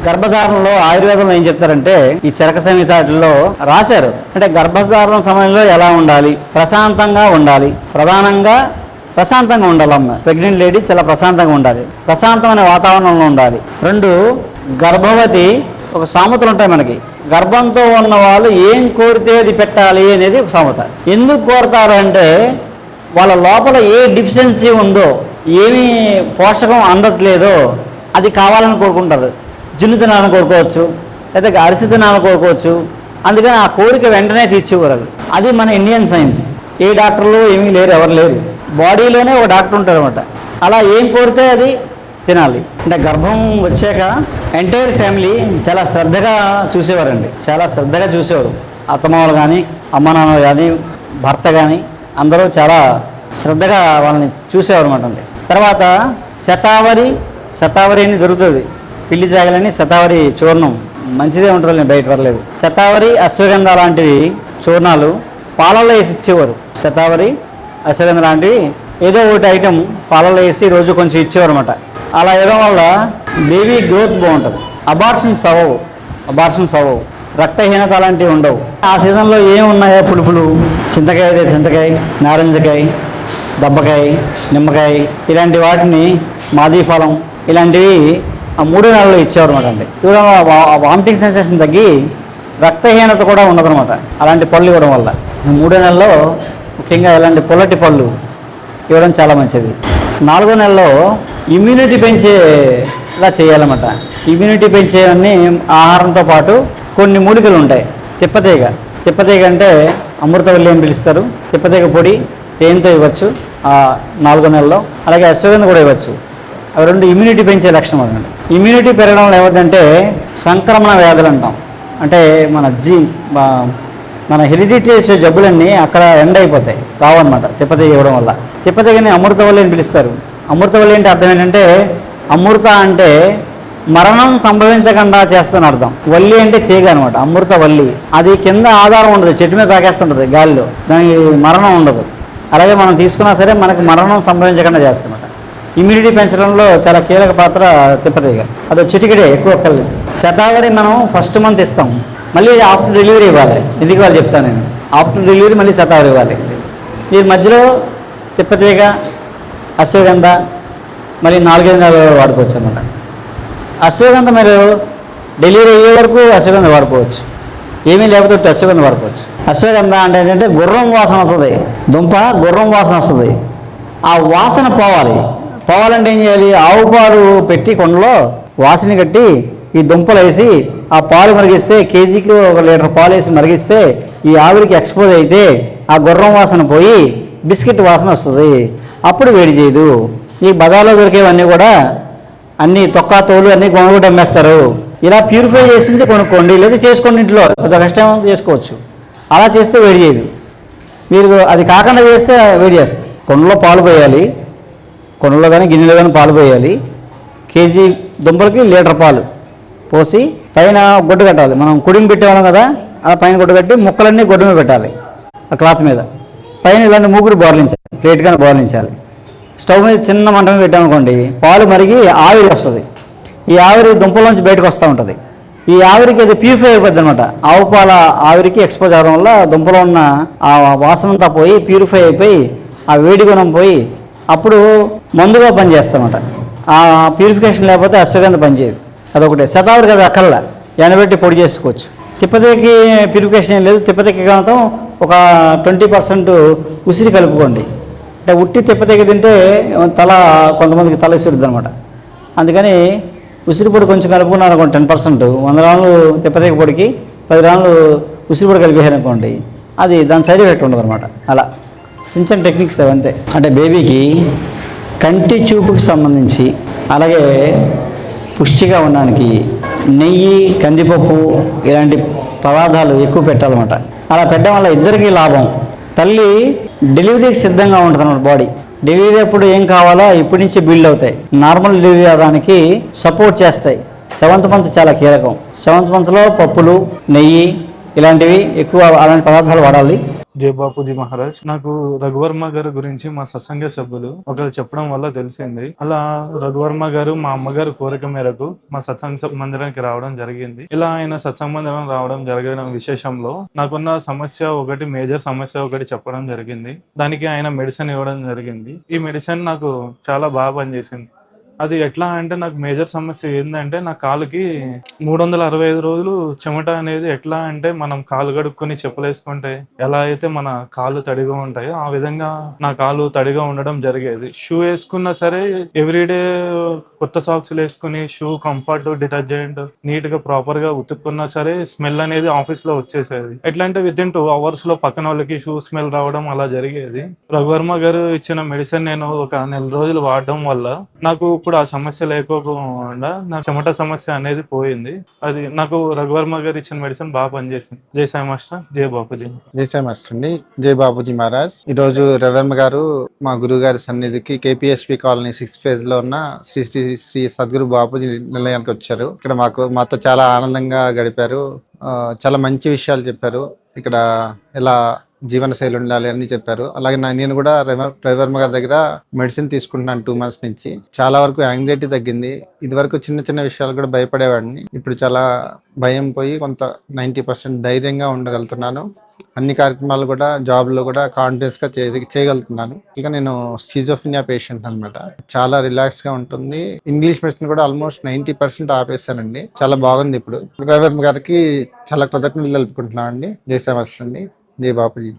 గర్భధారణలో ఆయుర్వేదంలో ఏం చెప్తారంటే ఈ చరక సంహితలో రాశారు. అంటే గర్భధారణ సమయంలో ఎలా ఉండాలి, ప్రశాంతంగా ఉండాలి, ప్రధానంగా ప్రశాంతంగా ఉండాలి. అమ్మ ప్రెగ్నెంట్ లేడీ చాలా ప్రశాంతంగా ఉండాలి, ప్రశాంతమైన వాతావరణంలో ఉండాలి. 2 గర్భవతి ఒక సామెతలు ఉంటాయి మనకి. గర్భంతో ఉన్న వాళ్ళు ఏం కోరితే అది పెట్టాలి అనేది ఒక సామెత. ఎందుకు కోరుతారు అంటే వాళ్ళ లోపల ఏ డిఫిషియన్సీ ఉందో, ఏమి పోషకం అందట్లేదో అది కావాలని కోరుకుంటారు. జున్ను తినాలని కోరుకోవచ్చు, లేదా అరిసి తినాలని కోరుకోవచ్చు. అందుకని ఆ కోరిక వెంటనే తీర్చివ్వరు. అది మన ఇండియన్ సైన్స్. ఏ డాక్టర్లు ఏమీ లేరు, ఎవరు లేరు. బాడీలోనే ఒక డాక్టర్ ఉంటారు అనమాట. అలా ఏం కోరితే అది తినాలి. అంటే గర్భం వచ్చాక ఎంటైర్ ఫ్యామిలీ చాలా శ్రద్ధగా చూసేవారండి, చాలా శ్రద్ధగా చూసేవారు. అత్తమామలు కానీ, అమ్మ నాన్నలు కానీ, భర్త కానీ అందరూ చాలా శ్రద్ధగా వాళ్ళని చూసేవారు అనమాట. తర్వాత శతావరి అని దొరుకుతుంది, పిల్లి జాగలని శతావరి చూర్ణం మంచిదే ఉంటుంది, బయట పర్లేదు. శతావరి అశ్వగంధ లాంటివి చూర్ణాలు పాలల్లో వేసి ఇచ్చేవారు. శతావరి అశ్వగంధ లాంటివి ఏదో ఒకటి ఐటెం పాలల్లో వేసి రోజు కొంచెం ఇచ్చేవారు అనమాట. అలా ఇవ్వడం వల్ల బేబీ గ్రోత్ బాగుంటుంది. అబార్షన్స్ అవ్వవు, రక్తహీనత అలాంటివి ఉండవు. ఆ సీజన్లో ఏమున్నాయో పులుపులు, చింతకాయ, నారింజకాయ, దబ్బకాయ, నిమ్మకాయ ఇలాంటి వాటిని, మాదీ ఫలం ఇలాంటివి ఆ 3 నెలల్లో ఇచ్చేవారు అనమాట. అండి ఇవ్వడం వామిటింగ్ సెన్సేషన్ తగ్గి రక్తహీనత కూడా ఉండదన్నమాట అలాంటి పళ్ళు ఇవ్వడం వల్ల. 3 నెలల్లో ముఖ్యంగా ఇలాంటి పొల్లటి పళ్ళు ఇవ్వడం చాలా మంచిది. 4వ నెలలో ఇమ్యూనిటీ పెంచేలా చేయాలన్నమాట. ఇమ్యూనిటీ పెంచేవన్నీ ఆహారంతో పాటు కొన్ని మూలికలు ఉంటాయి. తిప్పతీగ అంటే అమృతవల్లి అని పిలుస్తారు. తిప్పతీగ పొడి తేనెతో ఇవ్వచ్చు 4వ నెలలో. అలాగే అశ్వగంధ కూడా ఇవ్వచ్చు. అవి 2 ఇమ్యూనిటీ పెంచే లక్షణం అనమాట. ఇమ్యూనిటీ పెరగడంలో ఏమవుతుందంటే సంక్రమణ వ్యాధులు అంటాం. అంటే మన హెరిడిటీ జబ్బులన్నీ అక్కడ ఎండ్ అయిపోతాయి, రావన్నమాట తిప్పతీగ ఇవ్వడం వల్ల. తిప్పతీగని అమృతవల్లి అని పిలుస్తారు. అమృతవల్లి అంటే అర్థం ఏంటంటే, అమృత అంటే మరణం సంభవించకుండా చేస్తాను అర్థం. వల్లి అంటే తీగ అనమాట, అమృతవల్లి. అది కింద ఆధారం ఉండదు, చెట్టు మీద తాకేస్తుంటుంది గాలిలో, దానికి మరణం ఉండదు. అలాగే మనం తీసుకున్నా సరే మనకు మరణం సంభవించకుండా చేస్తామన్నమాట. ఇమ్యూనిటీ పెంచడంలో చాలా కీలక పాత్ర తిప్పతీగ. అది చిటికెడే, ఎక్కువ కళ్ళు. శతావరి మనం ఫస్ట్ మంత్ ఇస్తాం, మళ్ళీ ఆఫ్టర్ డెలివరీ ఇవ్వాలి. ఎందుకు వాళ్ళు చెప్తాను నేను, ఆఫ్టర్ డెలివరీ మళ్ళీ శతావరి ఇవ్వాలి. ఈ మధ్యలో తిప్పతీగ, అశ్వగంధ మళ్ళీ 4-5 నెలలు వాడుకోవచ్చు అన్నమాట. అశ్వగంధ మీరు డెలివరీ అయ్యే వరకు అశ్వగంధ వాడుకోవచ్చు, ఏమీ లేకపోతే అశ్వగంధ వాడుకోవచ్చు. అశ్వగంధ అంటే ఏంటంటే గుర్రం వాసన వస్తుంది, దుంప గుర్రం వాసన వస్తుంది. ఆ వాసన పోవాలంటే ఏం చేయాలి, ఆవు పాలు పెట్టి కొండలో వాసన కట్టి ఈ దుంపలు వేసి ఆ పాలు మరిగిస్తే, కేజీకి 1 లీటర్ పాలు వేసి మరిగిస్తే ఈ ఆవిరికి ఎక్స్పోజ్ అయితే ఆ గుర్రం వాసన పోయి బిస్కెట్ వాసన వస్తుంది. అప్పుడు వేడి చేయదు. ఈ బజార్లో దొరికేవన్నీ కూడా అన్ని తొక్క తోలు అన్నీ కొనుక్కుంటూ అమ్మేస్తారు. ఇలా ప్యూరిఫై చేసింది కొనుక్కోండి, లేదా చేసుకోండి, ఇంట్లో పెద్ద కష్టం చేసుకోవచ్చు. అలా చేస్తే వేడి చేయదు. మీరు అది కాకుండా చేస్తే వేడి చేస్తుంది. కొండలో పాలు పోయాలి, కొండలో కానీ గిన్నెలో కానీ పాలు పోయాలి. కేజీ దుంపలకి లీటర్ పాలు పోసి పైన గొడ్డు కట్టాలి. మనం కుడిమి పెట్టేవాళ్ళం కదా, ఆ పైన గొడ్డు కట్టి ముక్కలన్నీ గొడ్డు మీద పెట్టాలి ఆ క్లాత్ మీద. పైన ఇలాంటి మూగుడు బోర్లించాలి, ప్లేట్గానే బోర్లించాలి. స్టవ్ మీద చిన్న మంట మీద పెట్టామనుకోండి, పాలు మరిగి ఆవిరి వస్తుంది. ఈ ఆవిరి దుంపలోంచి బయటకు వస్తూ ఉంటుంది. ఈ ఆవిరికి అది ప్యూరిఫై అయిపోద్ది అనమాట. ఆవు పాల ఆవిరికి ఎక్స్పోజ్ అవ్వడం వల్ల దుంపలో ఉన్న ఆ వాసన అంతా పోయి ప్యూరిఫై అయిపోయి ఆ వేడి గుణం పోయి అప్పుడు మందుగా పనిచేస్తామన్నమాట. ఆ ప్యూరిఫికేషన్ లేకపోతే అశ్వగంధ పనిచేయదు. అదొకటి. శతావరి కదా అక్కర్లా, ఎండబెట్టి పొడి చేసుకోవచ్చు. తిప్పతీగకి ప్యూరిఫికేషన్ ఏం లేదు. తిప్పతీగ కాంతం ఒక 20% ఉసిరి కలుపుకోండి. అంటే ఉట్టి తిప్పతీగ తింటే కొంతమందికి తల ఇసురుద్ది అనమాట. అందుకని ఉసిరి పొడి కొంచెం కలుపుకున్నారు అనుకోండి, 10%, 100 గ్రాములు తిప్పతీగ పొడికి 10 గ్రాములు ఉసిరి పొడి కలిపేయాలనుకోండి, అది దాని సైడ్ ఎఫెక్ట్ ఉండదు అనమాట. అలా చిన్న టెక్నిక్స్ అవంతే. అంటే బేబీకి కంటి చూపుకి సంబంధించి, అలాగే పుష్టిగా ఉండడానికి నెయ్యి, కందిపప్పు ఇలాంటి పదార్థాలు ఎక్కువ పెట్టాలన్నమాట. అలా పెట్టడం వల్ల ఇద్దరికీ లాభం. తల్లి డెలివరీకి సిద్ధంగా ఉంటుంది అన్నమాట. బాడీ డెలివరీ అప్పుడు ఏం కావాలో ఇప్పటి నుంచి బిల్డ్ అవుతాయి. నార్మల్ డెలివరీ అవడానికి సపోర్ట్ చేస్తాయి. 7th మంత్ చాలా కీలకం. 7th మంత్లో పప్పులు, నెయ్యి ఇలాంటివి ఎక్కువ, అలాంటి పదార్థాలు వాడాలి. జై బాపూజీ మహారాజ్. నాకు రఘువర్మ గారి గురించి మా సత్సంగ సభ్యులు ఒకరు చెప్పడం వల్ల తెలిసింది. అలా రఘువర్మ గారు మా అమ్మగారు కోరిక మేరకు మా సత్సంగ మందిరానికి రావడం జరిగింది. ఇలా ఆయన సత్సంగ మందిరం రావడం జరగడం విశేషంలో నాకున్న సమస్య ఒకటి, మేజర్ సమస్య ఒకటి చెప్పడం జరిగింది. దానికి ఆయన మెడిసిన్ ఇవ్వడం జరిగింది. ఈ మెడిసిన్ నాకు చాలా బాగా పనిచేసింది. అది ఎట్లా అంటే నాకు మేజర్ సమస్య ఏంటంటే నా కాలుకి 365 రోజులు చెమట అనేది ఎట్లా అంటే మనం కాలు కడుక్కొని చెప్పులు వేసుకుంటే ఎలా అయితే మన కాళ్ళు తడిగా ఉంటాయో ఆ విధంగా నా కాలు తడిగా ఉండడం జరిగేది. షూ వేసుకున్నా సరే ఎవ్రీడే కొత్త సాక్స్లు వేసుకుని షూ కంఫర్ట్, డిటర్జెంట్ నీట్ గా ప్రాపర్ గా ఉతుక్కున్నా సరే స్మెల్ అనేది ఆఫీస్ లో వచ్చేసేది. ఎట్లా అంటే విత్ ఇన్ 2 hours లో పక్కన వాళ్ళకి షూ స్మెల్ రావడం అలా జరిగేది. రఘువర్మ గారు ఇచ్చిన మెడిసిన్ నేను ఒక నెల రోజులు వాడడం వల్ల నాకు ఇప్పుడు ఆ సమస్య లేకోకుండా నా చెమట సమస్య అనేది పోయింది. అది నాకు రఘువర్మ గారు ఇచ్చిన మెడిసిన్ బాగా పనిచేసింది. జై సాయి మాస్టర్, జై బాపూజీ. జై సాయి మాస్టర్ అండి. జై బాపూజీ మహారాజ్. ఈ రోజు రవర్మ గారు మా గురువు గారి సన్నిధికి KPSP కాలనీ 6th phase లో ఉన్న శ్రీ శ్రీ శ్రీ సద్గురు బాపూజీ నిలయానికి వచ్చారు. ఇక్కడ మాతో చాలా ఆనందంగా గడిపారు. చాలా మంచి విషయాలు చెప్పారు. ఇక్కడ ఎలా జీవన శైలి ఉండాలి అని చెప్పారు. అలాగే నేను కూడా రవివర్మ గారి దగ్గర మెడిసిన్ తీసుకుంటున్నాను 2 months నుంచి. చాలా వరకు యాంగ్జైటీ తగ్గింది. ఇది వరకు చిన్న చిన్న విషయాలు కూడా భయపడేవాడిని. ఇప్పుడు చాలా భయం పోయి కొంత 90% ధైర్యంగా ఉండగలుగుతున్నాను. అన్ని కార్యక్రమాలు కూడా జాబ్లో కూడా కాన్ఫిడెన్స్ గా చేయగలుగుతున్నాను. ఇక నేను స్కిజోఫ్రెనియా పేషెంట్ అనమాట. చాలా రిలాక్స్ గా ఉంటుంది. ఇంగ్లీష్ మెడిసిన్ కూడా ఆల్మోస్ట్ 90% ఆపేశానండి. చాలా బాగుంది. ఇప్పుడు రవివర్మ గారికి చాలా కృతజ్ఞతలు తెలుపుకుంటున్నాను అండి. జై శ్రీమస్టర్ అండి. జై బాపూజీ.